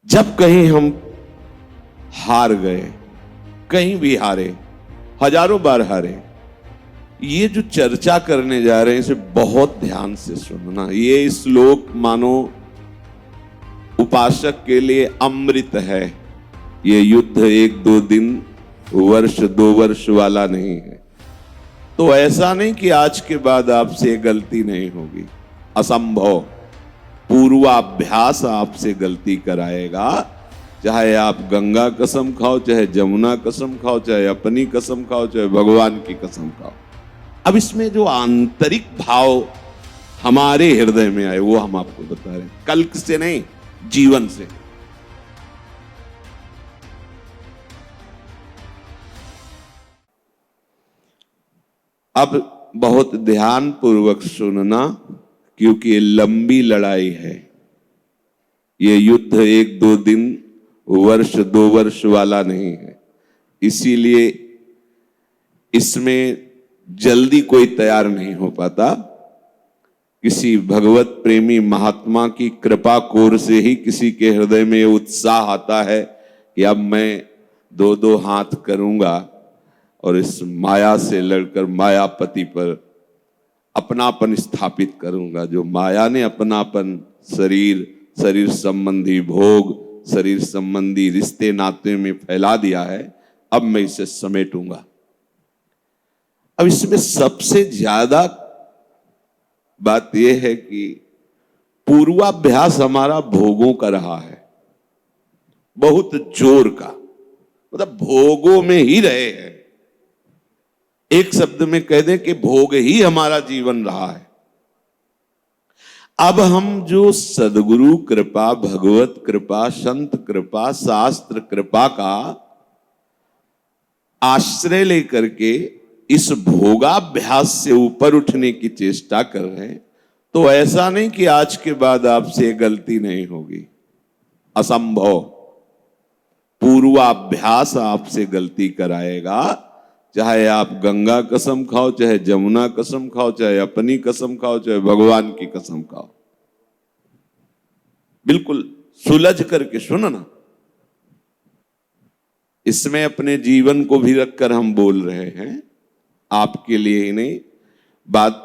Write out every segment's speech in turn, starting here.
जब कहीं हम हार गए, कहीं भी हारे, हजारों बार हारे, ये जो चर्चा करने जा रहे हैं इसे बहुत ध्यान से सुनना। ये श्लोक मानो उपासक के लिए अमृत है। ये युद्ध एक दो दिन, वर्ष दो वर्ष वाला नहीं है। तो ऐसा नहीं कि आज के बाद आपसे गलती नहीं होगी, असंभव। पूर्वाभ्यास आपसे गलती कराएगा। चाहे आप गंगा कसम खाओ, चाहे जमुना कसम खाओ, चाहे अपनी कसम खाओ, चाहे भगवान की कसम खाओ। अब इसमें जो आंतरिक भाव हमारे हृदय में आए वो हम आपको बता रहे हैं, कल्क से नहीं, जीवन से। अब बहुत ध्यान पूर्वक सुनना, क्योंकि ये लंबी लड़ाई है। ये युद्ध एक दो दिन, वर्ष दो वर्ष वाला नहीं है। इसीलिए इसमें जल्दी कोई तैयार नहीं हो पाता। किसी भगवत प्रेमी महात्मा की कृपा कोर से ही किसी के हृदय में उत्साह आता है कि अब मैं दो दो हाथ करूंगा और इस माया से लड़कर मायापति पर अपनापन स्थापित करूंगा। जो माया ने अपनापन शरीर संबंधी भोग, शरीर संबंधी रिश्ते नाते में फैला दिया है, अब मैं इसे समेटूंगा। अब इसमें सबसे ज्यादा बात यह है कि पूर्वाभ्यास हमारा भोगों का रहा है, बहुत जोर का, मतलब भोगों में ही रहे हैं। एक शब्द में कह दें कि भोग ही हमारा जीवन रहा है। अब हम जो सदगुरु कृपा, भगवत कृपा, संत कृपा, शास्त्र कृपा का आश्रय लेकर के इस भोगाभ्यास से ऊपर उठने की चेष्टा कर रहे हैं, तो ऐसा नहीं कि आज के बाद आपसे गलती नहीं होगी, असंभव। पूर्वाभ्यास आपसे गलती कराएगा। चाहे आप गंगा कसम खाओ, चाहे जमुना कसम खाओ, चाहे अपनी कसम खाओ, चाहे भगवान की कसम खाओ। बिल्कुल सुलझ करके सुनना। इसमें अपने जीवन को भी रखकर हम बोल रहे हैं, आपके लिए ही नहीं। बात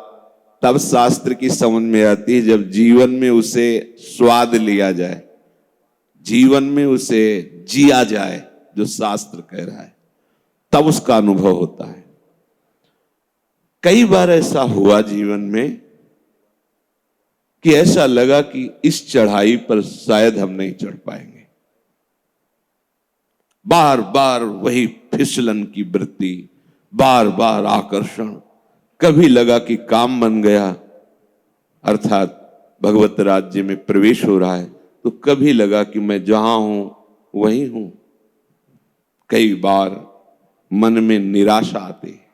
तब शास्त्र की समझ में आती है जब जीवन में उसे स्वाद लिया जाए, जीवन में उसे जिया जाए, जो शास्त्र कह रहा है, तब उसका अनुभव होता है। कई बार ऐसा हुआ जीवन में कि ऐसा लगा कि इस चढ़ाई पर शायद हम नहीं चढ़ पाएंगे। बार बार वही फिसलन की वृत्ति, बार बार आकर्षण। कभी लगा कि काम बन गया, अर्थात भगवत राज्य में प्रवेश हो रहा है, तो कभी लगा कि मैं जहां हूं वहीं हूं। कई बार मन में निराशा आती है,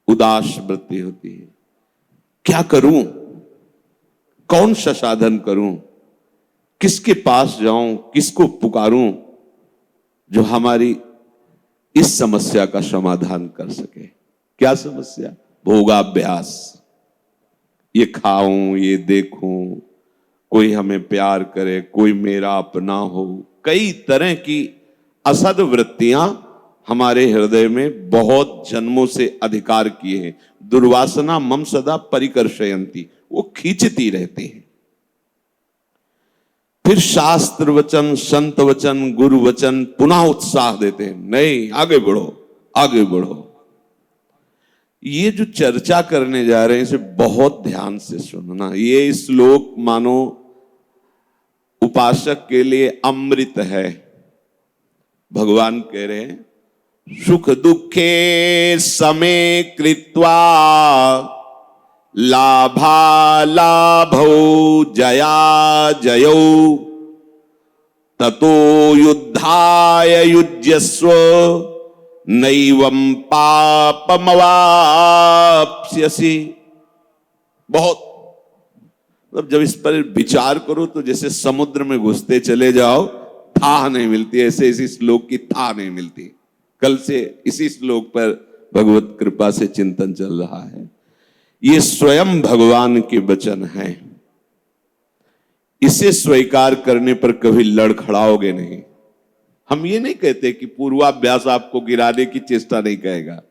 उदास वृत्ति होती है। क्या करूं, कौन सा साधन करूं, किसके पास जाऊं, किसको पुकारूं जो हमारी इस समस्या का समाधान कर सके। क्या समस्या? भोगाभ्यास। ये खाऊं, ये देखूं, कोई हमें प्यार करे, कोई मेरा अपना हो। कई तरह की असद वृत्तियां हमारे हृदय में बहुत जन्मों से अधिकार किए हैं। दुर्वासना मम सदा परिकर्षयन्ति, वो खींचती रहती हैं। फिर शास्त्र वचन, संत वचन, गुरु वचन पुनः उत्साह देते हैं, नहीं आगे बढ़ो, आगे बढ़ो। ये जो चर्चा करने जा रहे हैं इसे बहुत ध्यान से सुनना। ये श्लोक मानो उपासक के लिए अमृत है। भगवान कह रहे हैं, सुख दुखे समे कृत्वा लाभा लाभौ जया जयौ ततो युद्धाय युज्यस्व नैवं पापमवाप्स्यसि। बहुत, मतलब जब इस पर विचार करो तो जैसे समुद्र में घुसते चले जाओ, थाह नहीं मिलती। ऐसे इसी श्लोक की थाह नहीं मिलती। कल से इसी श्लोक पर भगवत कृपा से चिंतन चल रहा है। ये स्वयं भगवान के वचन हैं। इसे स्वीकार करने पर कभी लड़खड़ाओगे नहीं। हम ये नहीं कहते कि पूर्वाभ्यास आपको गिराने की चेष्टा नहीं करेगा।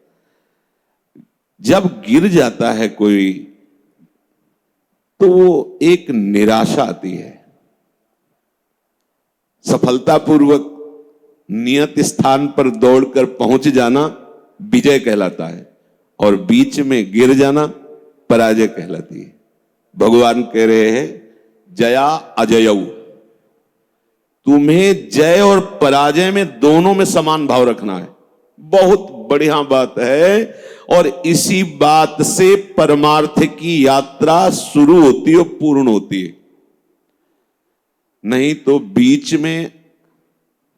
जब गिर जाता है कोई तो वो एक निराशा आती है। सफलतापूर्वक नियत स्थान पर दौड़कर पहुंच जाना विजय कहलाता है और बीच में गिर जाना पराजय कहलाती है। भगवान कह रहे हैं जया अजयऊ, तुम्हें जय और पराजय में दोनों में समान भाव रखना है। बहुत बढ़िया बात है और इसी बात से परमार्थ की यात्रा शुरू होती है और पूर्ण होती है। नहीं तो बीच में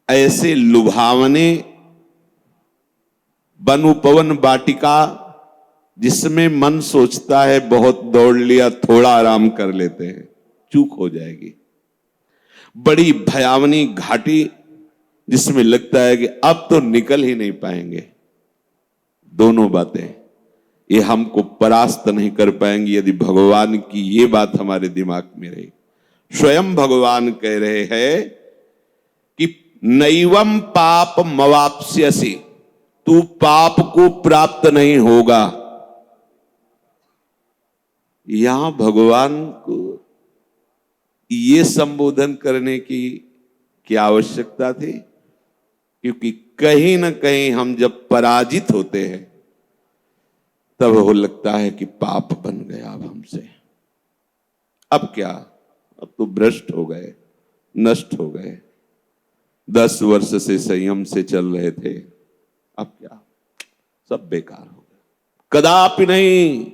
ऐसे लुभावने वन उपवन वाटिका जिसमें मन सोचता है बहुत दौड़ लिया, थोड़ा आराम कर लेते हैं, चूक हो जाएगी। बड़ी भयावनी घाटी जिसमें लगता है कि अब तो निकल ही नहीं पाएंगे। दोनों बातें ये हमको परास्त नहीं कर पाएंगी यदि भगवान की ये बात हमारे दिमाग में रही। स्वयं भगवान कह रहे हैं कि नैवम पाप मवाप्स्यसि, तू पाप को प्राप्त नहीं होगा। यहां भगवान को ये संबोधन करने की क्या आवश्यकता थी? क्योंकि कहीं ना कहीं हम जब पराजित होते हैं तब वो लगता है कि पाप बन गया अब हमसे। अब क्या, अब तो भ्रष्ट हो गए, नष्ट हो गए। 10 वर्ष से संयम से चल रहे थे, अब क्या, सब बेकार हो गया। कदापि नहीं।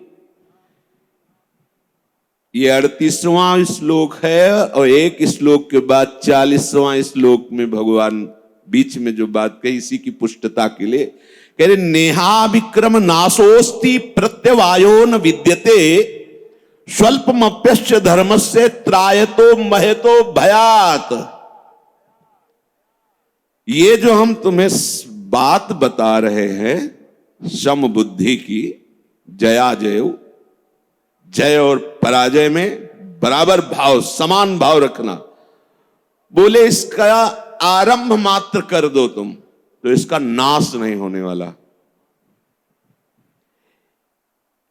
ये 38वां श्लोक है और एक श्लोक के बाद 40वां श्लोक में भगवान बीच में जो बात कही इसी की पुष्टता के लिए कह रहे नेहा विक्रम नाशोस्ति प्रत्यवायो न विद्यते स्वल्पमप्यश्च धर्मस्य त्रायतो महतो भयात। ये जो हम तुम्हें बात बता रहे हैं सम बुद्धि की, जया जय, जय और पराजय में बराबर भाव, समान भाव रखना, बोले इसका आरंभ मात्र कर दो तुम तो इसका नाश नहीं होने वाला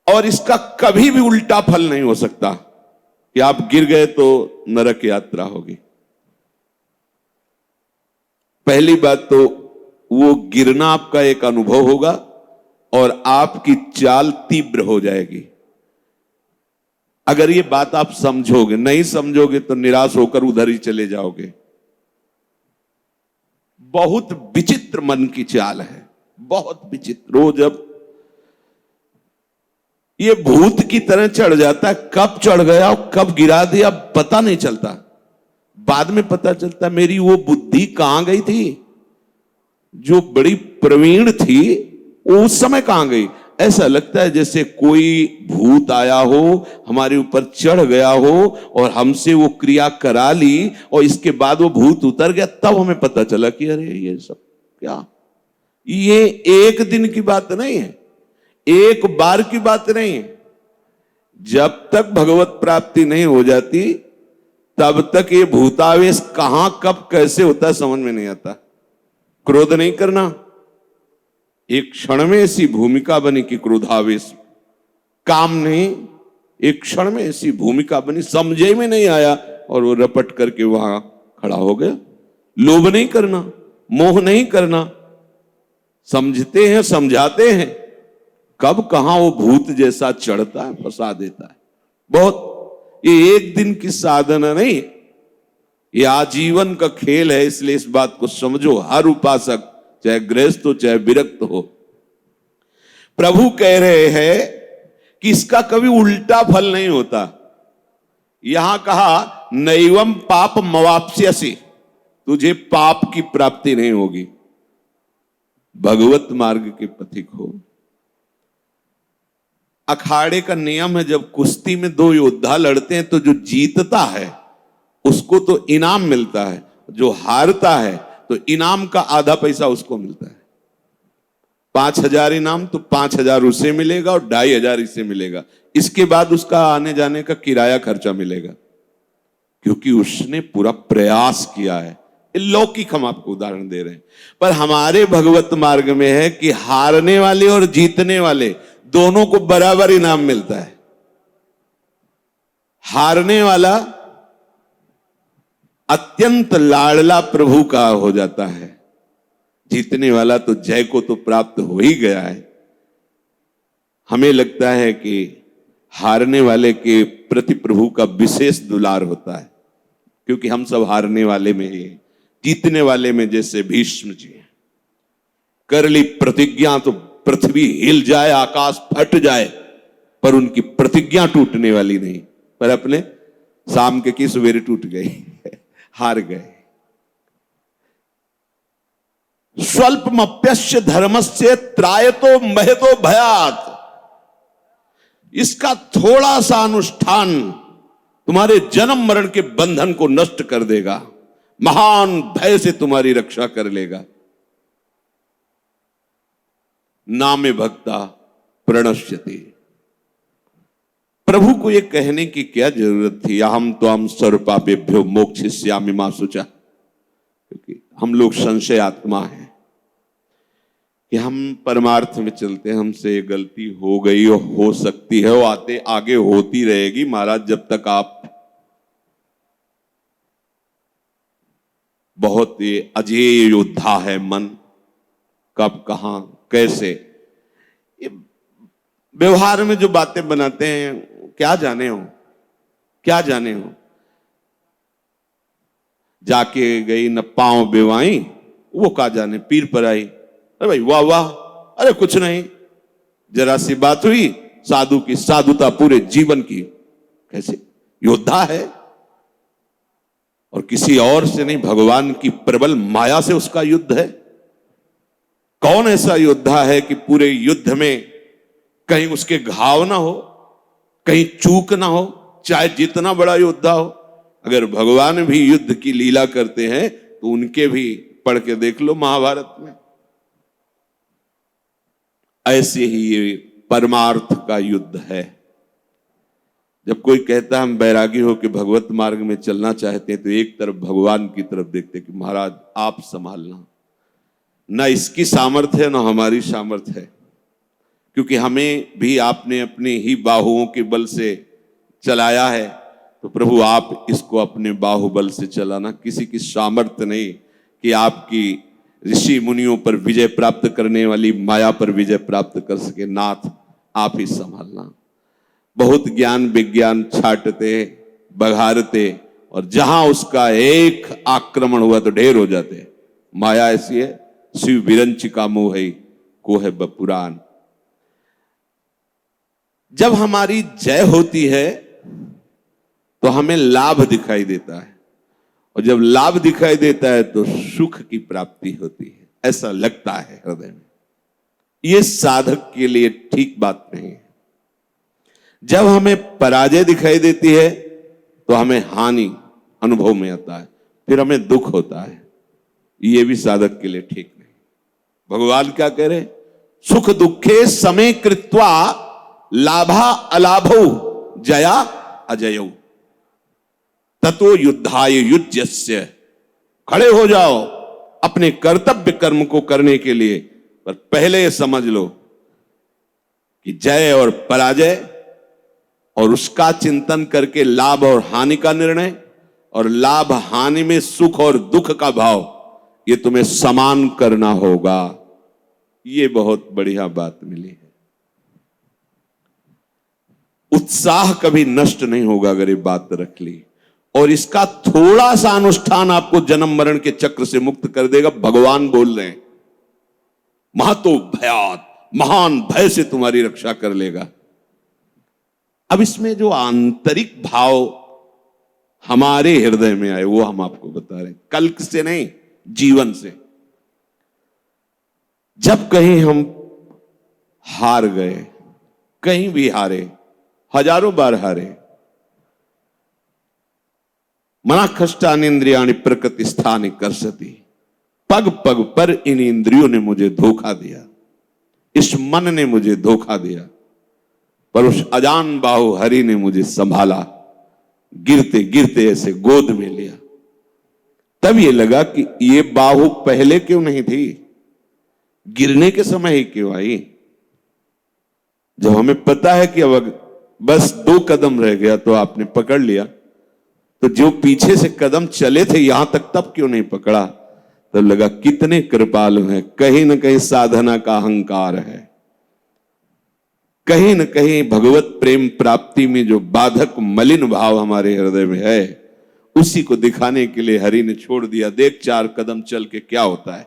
और इसका कभी भी उल्टा फल नहीं हो सकता कि आप गिर गए तो नरक यात्रा होगी। पहली बात तो वो गिरना आपका एक अनुभव होगा और आपकी चाल तीव्र हो जाएगी। अगर ये बात आप समझोगे, नहीं समझोगे तो निराश होकर उधर ही चले जाओगे। बहुत विचित्र मन की चाल है, बहुत विचित्र। वो जब ये भूत की तरह चढ़ जाता है, कब चढ़ गया और कब गिरा दिया पता नहीं चलता। बाद में पता चलता मेरी वो बुद्धि कहां गई थी, जो बड़ी प्रवीण थी वो उस समय कहां गई। ऐसा लगता है जैसे कोई भूत आया हो, हमारे ऊपर चढ़ गया हो और हमसे वो क्रिया करा ली और इसके बाद वो भूत उतर गया, तब हमें पता चला कि अरे ये सब क्या। ये एक दिन की बात नहीं है, एक बार की बात नहीं है। जब तक भगवत प्राप्ति नहीं हो जाती तब तक ये भूतावेश कहां कब कैसे होता है समझ में नहीं आता। क्रोध नहीं करना, एक क्षण में ऐसी भूमिका बनी कि क्रोधावेश, काम नहीं, एक क्षण में ऐसी भूमिका बनी, समझे में नहीं आया और वो रपट करके वहां खड़ा हो गया। लोभ नहीं करना, मोह नहीं करना, समझते हैं, समझाते हैं, कब कहां वो भूत जैसा चढ़ता है, फंसा देता है। बहुत, ये एक दिन की साधना नहीं, ये आजीवन का खेल है। इसलिए इस बात को समझो, हर उपासक चाहे गृहस्थ हो चाहे विरक्त हो। प्रभु कह रहे हैं कि इसका कभी उल्टा फल नहीं होता। यहां कहा नैवम पाप मवाप्स्यसि, तुझे पाप की प्राप्ति नहीं होगी। भगवत मार्ग के पथिक हो। अखाड़े का नियम है, जब कुश्ती में 2 योद्धा लड़ते हैं तो जो जीतता है उसको तो इनाम मिलता है, जो हारता है तो इनाम का आधा पैसा उसको मिलता है। 5,000 इनाम तो 5,000 उसे मिलेगा और 2,500 इसे मिलेगा। इसके बाद उसका आने जाने का किराया खर्चा मिलेगा, क्योंकि उसने पूरा प्रयास किया है। लौकिक हम आपको उदाहरण दे रहे हैं, पर हमारे भगवत मार्ग में है कि हारने वाले और जीतने वाले दोनों को बराबर इनाम मिलता है। हारने वाला अत्यंत लाडला प्रभु का हो जाता है, जीतने वाला तो जय को तो प्राप्त हो ही गया है। हमें लगता है कि हारने वाले के प्रति प्रभु का विशेष दुलार होता है, क्योंकि हम सब हारने वाले में ही हैं। जीतने वाले में जैसे भीष्म जी कर ली प्रतिज्ञा तो पृथ्वी हिल जाए, आकाश फट जाए, पर उनकी प्रतिज्ञा टूटने वाली नहीं। पर अपने शाम के की सवेरे टूट गई, हार गए। स्वल्पमप्यस्य धर्मस्य त्रायतो महतो भयात्। इसका थोड़ा सा अनुष्ठान तुम्हारे जन्म मरण के बंधन को नष्ट कर देगा, महान भय से तुम्हारी रक्षा कर लेगा। नामे भक्ता प्रणश्यति। प्रभु को यह कहने की क्या जरूरत थी, अहम त्वाम सर्वपापेभ्यो मोक्षयिष्यामि मा शुचा। क्योंकि हम लोग संशय आत्मा हैं कि हम परमार्थ में चलते हैं, हमसे गलती हो गई और हो सकती है, वो आते आगे होती रहेगी महाराज। जब तक आप बहुत ही अजेय योद्धा है मन, कब कहां कैसे ये व्यवहार में जो बातें बनाते हैं, क्या जाने हो, क्या जाने हो। जाके गई न पांव बेवाई, वो का जाने पीर पर आई। अरे भाई वाह वाह, अरे कुछ नहीं, जरा सी बात हुई, साधु की साधुता पूरे जीवन की। कैसे योद्धा है, और किसी और से नहीं, भगवान की प्रबल माया से उसका युद्ध है। कौन ऐसा योद्धा है कि पूरे युद्ध में कहीं उसके घाव ना हो, कहीं चूक ना हो, चाहे जितना बड़ा योद्धा हो। अगर भगवान भी युद्ध की लीला करते हैं तो उनके भी पढ़ के देख लो महाभारत में। ऐसे ही ये परमार्थ का युद्ध है। जब कोई कहता है हम बैरागी हो के भगवत मार्ग में चलना चाहते हैं, तो एक तरफ भगवान की तरफ देखते कि महाराज आप संभालना, ना इसकी सामर्थ्य है ना हमारी सामर्थ्य है, क्योंकि हमें भी आपने अपने ही बाहुओं के बल से चलाया है। तो प्रभु आप इसको अपने बाहुबल से चलाना, किसी की सामर्थ्य नहीं कि आपकी ऋषि मुनियों पर विजय प्राप्त करने वाली माया पर विजय प्राप्त कर सके। नाथ आप ही संभालना। बहुत ज्ञान विज्ञान छाटते बघारते, और जहां उसका एक आक्रमण हुआ तो ढेर हो जाते। माया ऐसी है, शिव विरंच का मोह है को है बपुरान। जब हमारी जय होती है तो हमें लाभ दिखाई देता है, और जब लाभ दिखाई देता है तो सुख की प्राप्ति होती है, ऐसा लगता है हृदय में। यह साधक के लिए ठीक बात नहीं है। जब हमें पराजय दिखाई देती है तो हमें हानि अनुभव में आता है, फिर हमें दुख होता है। यह भी साधक के लिए ठीक नहीं। भगवान क्या कह रहे, सुख दुखे समय कृत्वा लाभा अलाभौ जया अजयौ ततो युद्धाय युज्यस्य। खड़े हो जाओ अपने कर्तव्य कर्म को करने के लिए, पर पहले यह समझ लो कि जय और पराजय और उसका चिंतन करके लाभ और हानि का निर्णय, और लाभ हानि में सुख और दुख का भाव, ये तुम्हें समान करना होगा। ये बहुत बढ़िया बात मिली है। उत्साह कभी नष्ट नहीं होगा अगर ये बात रख ली, और इसका थोड़ा सा अनुष्ठान आपको जन्म मरण के चक्र से मुक्त कर देगा। भगवान बोल रहे हैं महतो भयात्, महान भय से तुम्हारी रक्षा कर लेगा। अब इसमें जो आंतरिक भाव हमारे हृदय में आए वो हम आपको बता रहे हैं, कल्क से नहीं, जीवन से। जब कहीं हम हार गए, कहीं भी हारे, हजारों बार हारे, मना खष्टानि इंद्रियाणि प्रकृति स्थानि कर्षति। पग पग पर इन इंद्रियों ने मुझे धोखा दिया, इस मन ने मुझे धोखा दिया, पर उस अजान बाहु हरि ने मुझे संभाला। गिरते गिरते ऐसे गोद में लिया। तब ये लगा कि ये बाहु पहले क्यों नहीं थी, गिरने के समय ही क्यों आई। जब हमें पता है कि अब बस 2 कदम रह गया तो आपने पकड़ लिया, तो जो पीछे से कदम चले थे यहां तक तब क्यों नहीं पकड़ा। तो लगा कितने कृपालु हैं, कहीं ना कहीं साधना का अहंकार है, कहीं न कहीं भगवत प्रेम प्राप्ति में जो बाधक मलिन भाव हमारे हृदय में है उसी को दिखाने के लिए हरि ने छोड़ दिया। देख 4 कदम चल के क्या होता है।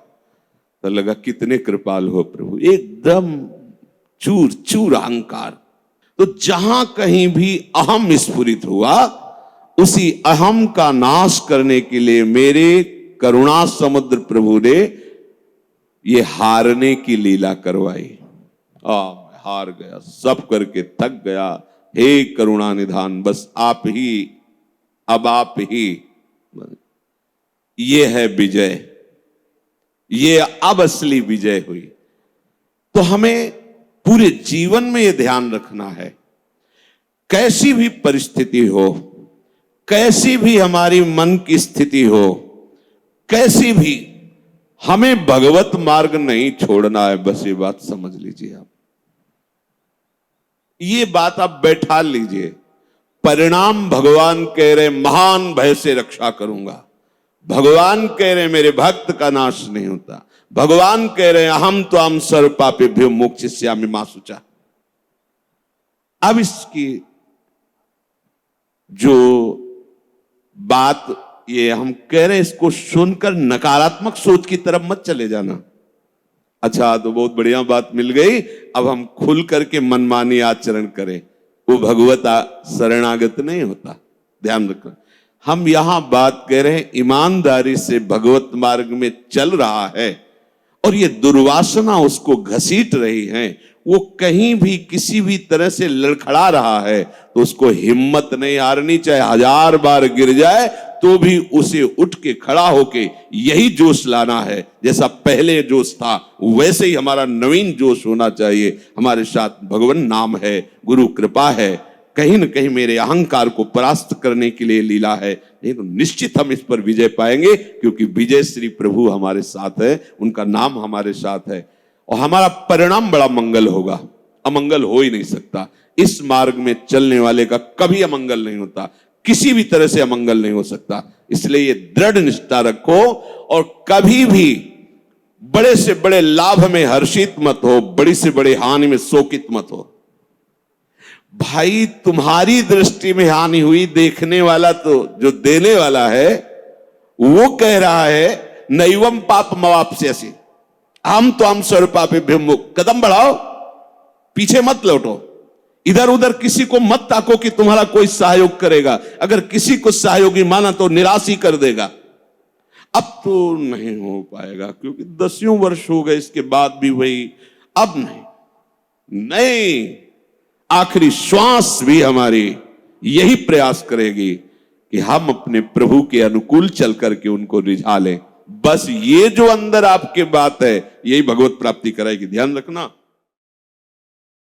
तो लगा कितने कृपालु हो प्रभु, एकदम चूर चूर अहंकार। तो जहां कहीं भी अहम स्फुरित हुआ उसी अहम का नाश करने के लिए मेरे करुणा समुद्र प्रभु ने ये हारने की लीला करवाई। हार गया, सब करके थक गया। हे करुणा निधान, बस आप ही, अब आप ही। ये है विजय, ये अब असली विजय हुई। तो हमें पूरे जीवन में यह ध्यान रखना है, कैसी भी परिस्थिति हो, कैसी भी हमारी मन की स्थिति हो, कैसी भी, हमें भगवत मार्ग नहीं छोड़ना है। बस ये बात समझ लीजिए आप, ये बात आप बैठा लीजिए। परिणाम भगवान कह रहे महान भय से रक्षा करूंगा, भगवान कह रहे मेरे भक्त का नाश नहीं होता, भगवान कह रहे अहम तो हम सर्व पापेभ्यो मोक्षयिष्यामि मा शुचा। अब इसकी जो बात ये हम कह रहे हैं इसको सुनकर नकारात्मक सोच की तरफ मत चले जाना। अच्छा तो बहुत बढ़िया बात मिल गई, अब हम खुल करके मनमानी आचरण करें, वो भगवत शरणागत नहीं होता। ध्यान रखना, हम यहां बात कह रहे हैं ईमानदारी से भगवत मार्ग में चल रहा है और ये दुर्वासना उसको घसीट रही है, वो कहीं भी किसी भी तरह से लड़खड़ा रहा है तो उसको हिम्मत नहीं हारनी, चाहे 1000 बार गिर जाए तो भी उसे उठ के खड़ा होके यही जोश लाना है। जैसा पहले जोश था वैसे ही हमारा नवीन जोश होना चाहिए। हमारे साथ भगवान नाम है, गुरु कृपा है, कहीं न कहीं मेरे अहंकार को परास्त करने के लिए लीला है। नहीं तो निश्चित हम इस पर विजय पाएंगे, क्योंकि विजय श्री प्रभु हमारे साथ है, उनका नाम हमारे साथ है और हमारा परिणाम बड़ा मंगल होगा। अमंगल हो ही नहीं सकता। इस मार्ग में चलने वाले का कभी अमंगल नहीं होता, किसी भी तरह से अमंगल नहीं हो सकता। इसलिए ये दृढ़ निष्ठा रखो और कभी भी बड़े से बड़े लाभ में हर्षित मत हो, बड़ी से बड़ी हानि में शोकित मत हो। भाई तुम्हारी दृष्टि में हानि हुई, देखने वाला तो जो देने वाला है वो कह रहा है नैवम पाप मवाप्स्यसि, हम तो हम सर्व पापेभ्यो मोक्षयिष्यामि। कदम बढ़ाओ, पीछे मत लौटो, इधर उधर किसी को मत ताको कि तुम्हारा कोई सहयोग करेगा। अगर किसी को सहयोगी माना तो निराश ही कर देगा। अब तो नहीं हो पाएगा क्योंकि 10 वर्ष हो गए, इसके बाद भी वही, अब नहीं, आखिरी श्वास भी हमारी यही प्रयास करेगी कि हम अपने प्रभु के अनुकूल चल करके उनको रिझा लें। बस ये जो अंदर आपके बात है यही भगवत प्राप्ति कराएगी। ध्यान रखना।